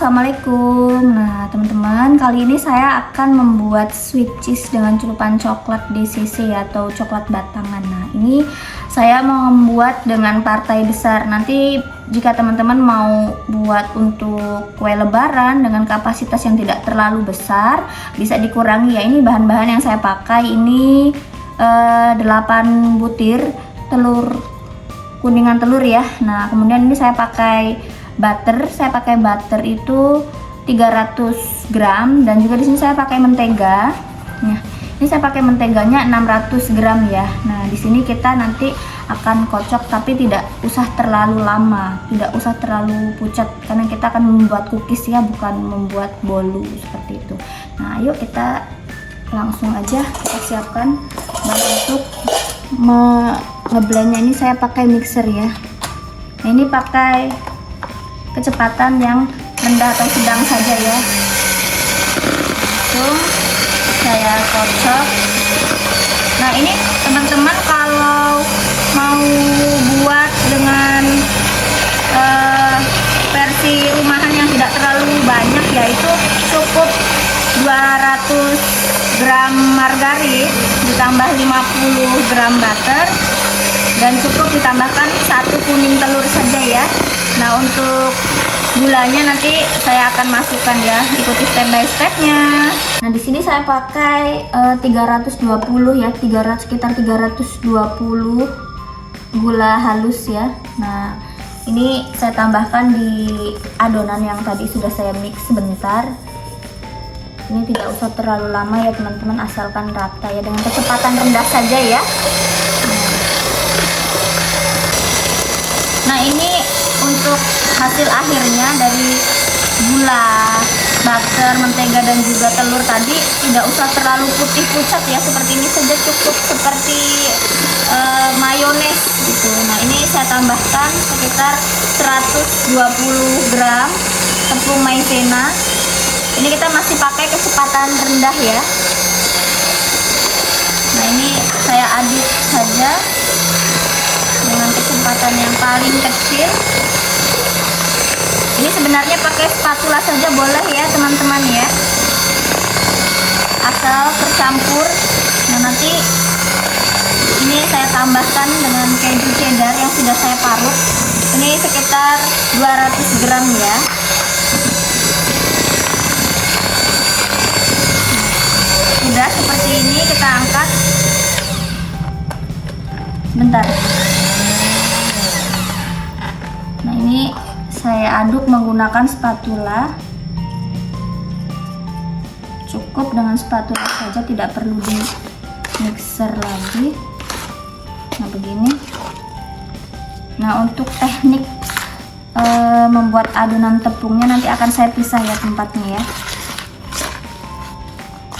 Assalamualaikum. Nah teman-teman, kali ini saya akan membuat sweet cheese dengan celupan coklat DCC atau coklat batangan. Nah ini saya mau membuat dengan partai besar. Nanti jika teman-teman mau buat untuk kue lebaran dengan kapasitas yang tidak terlalu besar, bisa dikurangi ya. Ini bahan-bahan yang saya pakai ini 8 butir telur, kuningan telur ya. Nah kemudian ini saya pakai butter itu 300 gram, dan juga di sini saya pakai mentega. Nah, ini saya pakai menteganya 600 gram ya. Nah, di sini kita nanti akan kocok tapi tidak usah terlalu lama, tidak usah terlalu pucat karena kita akan membuat cookies ya, bukan membuat bolu seperti itu. Nah, ayo kita langsung aja kita siapkan. Dan untuk ngeblendnya ini saya pakai mixer ya. Nah, ini pakai kecepatan yang rendah atau sedang saja ya. Langsung saya kocok. Nah ini teman-teman kalau mau buat dengan versi rumahan yang tidak terlalu banyak, yaitu cukup 200 gram margarin ditambah 50 gram butter dan cukup ditambahkan 1 kuning telur saja ya. Nah untuk gulanya nanti saya akan masukkan ya, ikuti step by stepnya. Nah di sini saya pakai 320 ya, sekitar 320 gula halus ya. Nah ini saya tambahkan di adonan yang tadi sudah saya mix sebentar. Ini tidak usah terlalu lama ya teman-teman, asalkan rata ya, dengan kecepatan rendah saja ya. Nah ini untuk hasil akhirnya dari gula, butter, mentega dan juga telur tadi tidak usah terlalu putih pucat ya, seperti ini saja cukup seperti mayones gitu. Nah ini saya tambahkan sekitar 120 gram tepung maizena. Ini kita masih pakai kecepatan rendah ya. Nah ini saya aduk saja dengan kecepatan yang paling kecil. Ini sebenarnya pakai spatula saja boleh ya teman-teman ya, asal tercampur. Nah nanti ini saya tambahkan dengan keju cheddar yang sudah saya parut. Ini sekitar 200 gram ya. Sudah seperti ini, kita angkat. Bentar. Nah ini saya aduk menggunakan spatula. Cukup dengan spatula saja, tidak perlu di mixer lagi. Nah begini. Nah untuk teknik membuat adonan tepungnya nanti akan saya pisah ya tempatnya ya.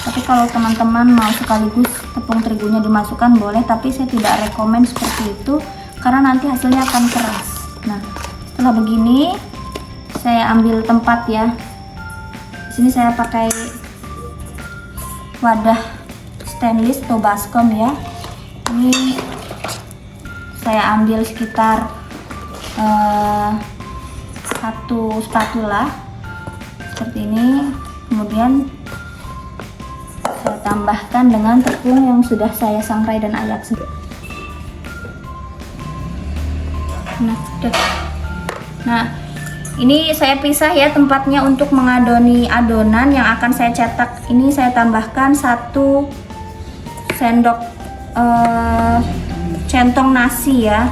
Tapi kalau teman-teman mau sekaligus tepung terigunya dimasukkan boleh, tapi saya tidak rekomen seperti itu karena nanti hasilnya akan keras. Nah setelah begini saya ambil tempat ya. Di sini saya pakai wadah stainless atau baskom ya. Ini saya ambil sekitar 1 spatula seperti ini. Kemudian saya tambahkan dengan tepung yang sudah saya sangrai dan ayak. Nah, ini saya pisah ya tempatnya untuk mengadoni adonan yang akan saya cetak. Ini saya tambahkan 1 sendok centong nasi ya,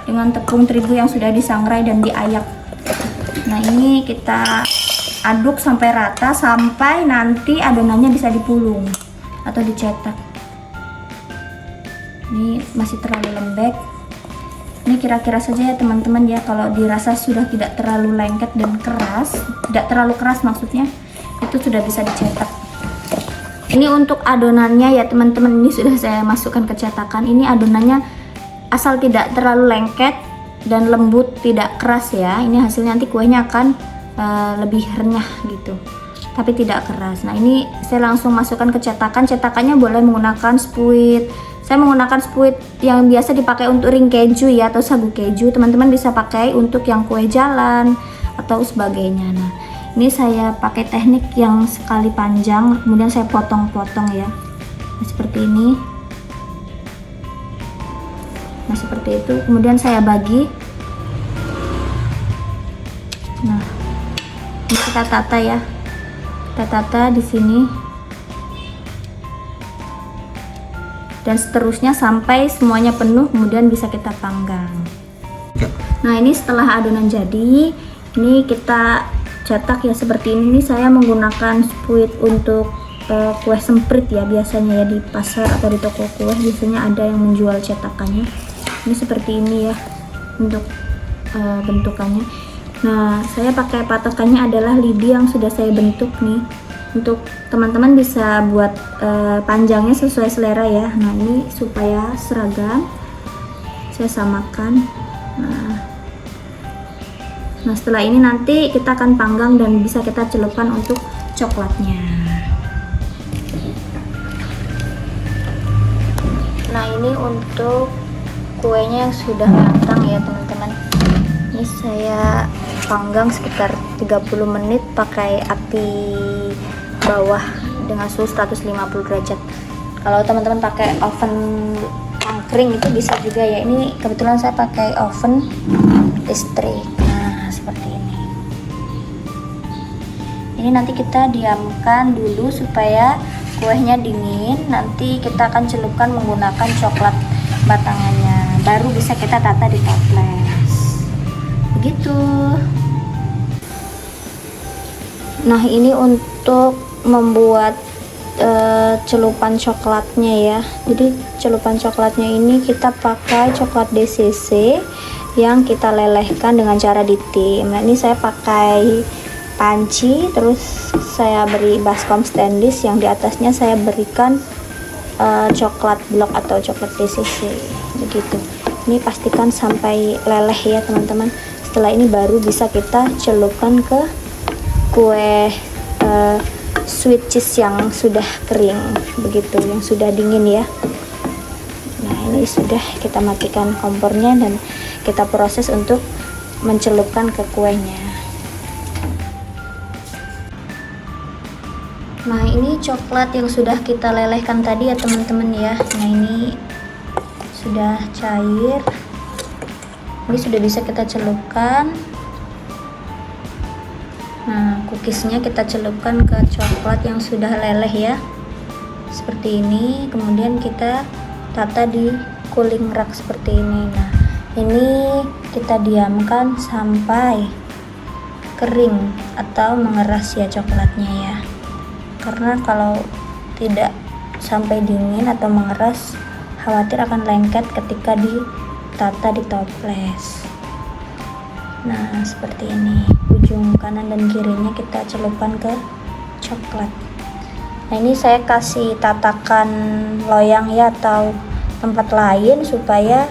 dengan tepung terigu yang sudah disangrai dan diayak. Nah ini kita aduk sampai rata, sampai nanti adonannya bisa dipulung atau dicetak. Ini masih terlalu lembek. Ini kira-kira saja ya teman-teman ya, kalau dirasa sudah tidak terlalu lengket dan keras, tidak terlalu keras maksudnya, itu sudah bisa dicetak. Ini untuk adonannya ya teman-teman, ini sudah saya masukkan ke cetakan. Ini adonannya asal tidak terlalu lengket dan lembut, tidak keras ya. Ini hasilnya nanti kuenya akan lebih renyah gitu, tapi tidak keras. Nah ini saya langsung masukkan ke cetakan. Cetakannya boleh menggunakan spuit. Saya menggunakan spuit yang biasa dipakai untuk ring keju ya, atau sagu keju. Teman-teman bisa pakai untuk yang kue jalan atau sebagainya. Nah Ini saya pakai teknik yang sekali panjang, kemudian saya potong-potong ya. Nah, seperti ini. Nah, seperti itu. Kemudian saya bagi. Nah, ini kita tata ya. Kita tata di sini. Dan seterusnya sampai semuanya penuh, kemudian bisa kita panggang. Nah, ini setelah adonan jadi, ini kita cetak ya seperti ini. Ini saya menggunakan spuit untuk kue semprit ya, biasanya ya di pasar atau di toko kue biasanya ada yang menjual cetakannya. Ini seperti ini ya untuk bentukannya. Nah, saya pakai patokannya adalah lidi yang sudah saya bentuk nih. Untuk teman-teman bisa buat panjangnya sesuai selera ya. Nah, ini supaya seragam saya samakan. Nah, setelah ini nanti kita akan panggang dan bisa kita celupkan untuk coklatnya. Nah, ini untuk kuenya yang sudah matang ya teman-teman. Ini saya panggang sekitar 30 menit pakai api bawah dengan suhu 150 derajat. Kalau teman-teman pakai oven angkring itu bisa juga ya. Ini kebetulan saya pakai oven listrik. Seperti ini. Ini nanti kita diamkan dulu supaya kuenya dingin. Nanti kita akan celupkan menggunakan coklat batangannya. Baru bisa kita tata di toples. Begitu. Nah, ini untuk membuat celupan coklatnya ya. Jadi celupan coklatnya ini kita pakai coklat DCC yang kita lelehkan dengan cara ditim. Nah, ini saya pakai panci, terus saya beri baskom stainless yang di atasnya saya berikan coklat blok atau coklat DCC begitu. Ini pastikan sampai leleh ya teman-teman. Setelah ini baru bisa kita celupkan ke kue sweet cheese yang sudah kering begitu, yang sudah dingin ya. Nah, ini sudah kita matikan kompornya dan kita proses untuk mencelupkan ke kuenya. Nah, ini coklat yang sudah kita lelehkan tadi ya teman-teman ya. Nah, ini sudah cair. Ini sudah bisa kita celupkan. Nah, cookiesnya kita celupkan ke coklat yang sudah leleh ya. Seperti ini. Kemudian kita tata di cooling rack seperti ini. Nah, ini kita diamkan sampai kering atau mengeras ya coklatnya ya. Karena kalau tidak sampai dingin atau mengeras, khawatir akan lengket ketika ditata di toples. Nah, seperti ini. Ujung kanan dan kirinya kita celupkan ke coklat. Nah, ini saya kasih tatakan loyang ya atau tempat lain supaya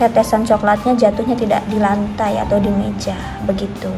tetesan coklatnya jatuhnya tidak di lantai atau di meja begitu.